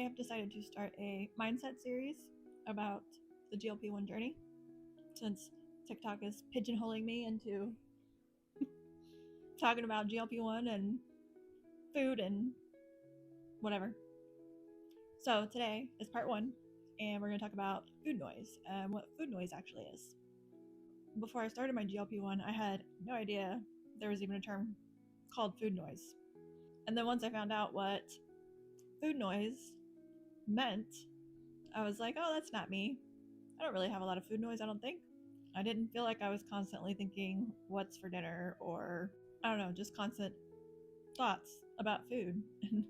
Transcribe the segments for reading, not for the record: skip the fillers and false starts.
have decided to start a mindset series about the GLP1 journey, since TikTok is pigeonholing me into talking about GLP1 and food and whatever. So today is part 1, and we're going to talk about food noise and what food noise actually is. Before I started my GLP1, I had no idea there was even a term called food noise. And then once I found out what food noise meant, I was like, oh, that's not me. I don't really have a lot of food noise, I don't think. I didn't feel like I was constantly thinking what's for dinner, or I don't know, just constant thoughts about food. And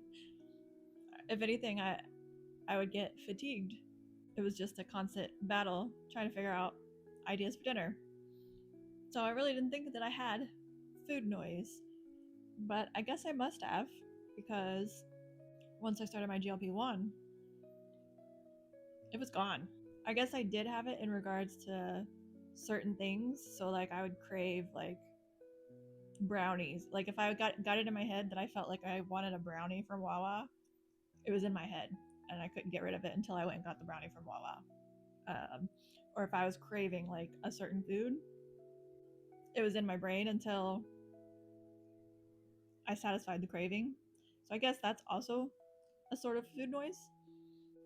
if anything, I would get fatigued. It was just a constant battle trying to figure out ideas for dinner. So I really didn't think that I had food noise, but I guess I must have, because once I started my GLP1, it was gone. I guess I did have it in regards to certain things. So like I would crave like brownies. Like if I got it in my head that I felt like I wanted a brownie from Wawa, it was in my head and I couldn't get rid of it until I went and got the brownie from Wawa. Or if I was craving like a certain food, it was in my brain until I satisfied the craving. So I guess that's also a sort of food noise,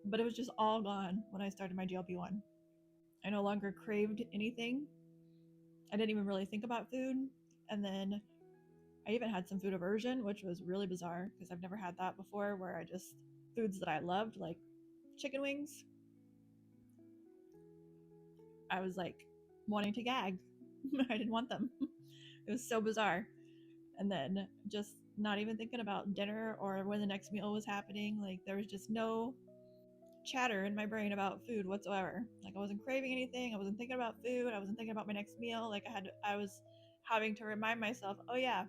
but it was just all gone when I started my GLP1. I no longer craved anything. I didn't even really think about food. And then I even had some food aversion, which was really bizarre because I've never had that before, where I just, foods that I loved, like chicken wings, I was like wanting to gag. I didn't want them. It was so bizarre. And then just not even thinking about dinner or when the next meal was happening. Like there was just no chatter in my brain about food whatsoever. Like I wasn't craving anything. I wasn't thinking about food. I wasn't thinking about my next meal. Like I was having to remind myself, oh yeah,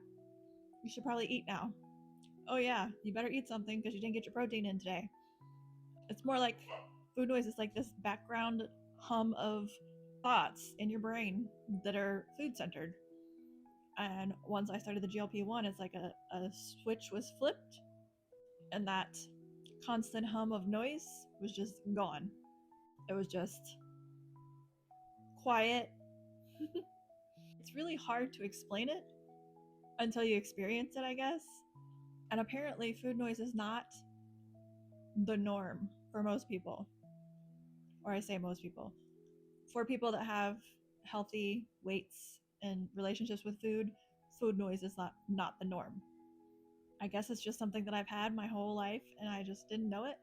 you should probably eat now. Oh yeah, you better eat something because you didn't get your protein in today. It's more like food noise is like this background hum of thoughts in your brain that are food centered. And once I started the GLP1, it's like a switch was flipped, and that constant hum of noise was just gone. It was just quiet. It's really hard to explain it until you experience it, I guess. And apparently, food noise is not the norm for most people. Or I say most people. For people that have healthy weights and relationships with food, food noise is not the norm. I guess it's just something that I've had my whole life and I just didn't know it.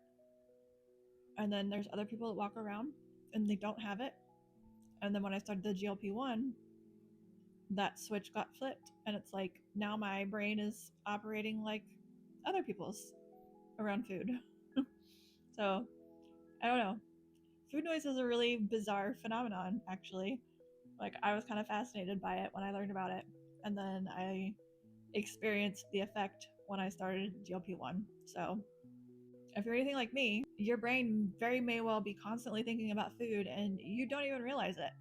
And then there's other people that walk around and they don't have it. And then when I started the GLP1, that switch got flipped. And it's like now my brain is operating like other people's around food. So I don't know. Food noise is a really bizarre phenomenon, actually. Like I was kind of fascinated by it when I learned about it. And then I experienced the effect when I started GLP1. So if you're anything like me, your brain very may well be constantly thinking about food and you don't even realize it.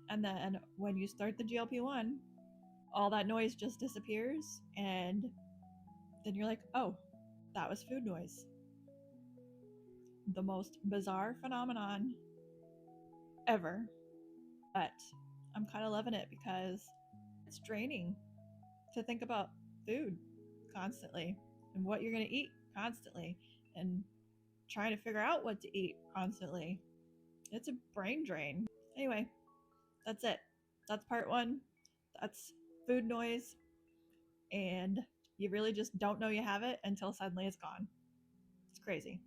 And then when you start the GLP1, all that noise just disappears, and then you're like, oh, that was food noise. The most bizarre phenomenon ever. But I'm kind of loving it because it's draining to think about food constantly and what you're going to eat constantly and trying to figure out what to eat constantly. It's a brain drain. Anyway, that's it. That's part 1. That's food noise. And you really just don't know you have it until suddenly it's gone. It's crazy.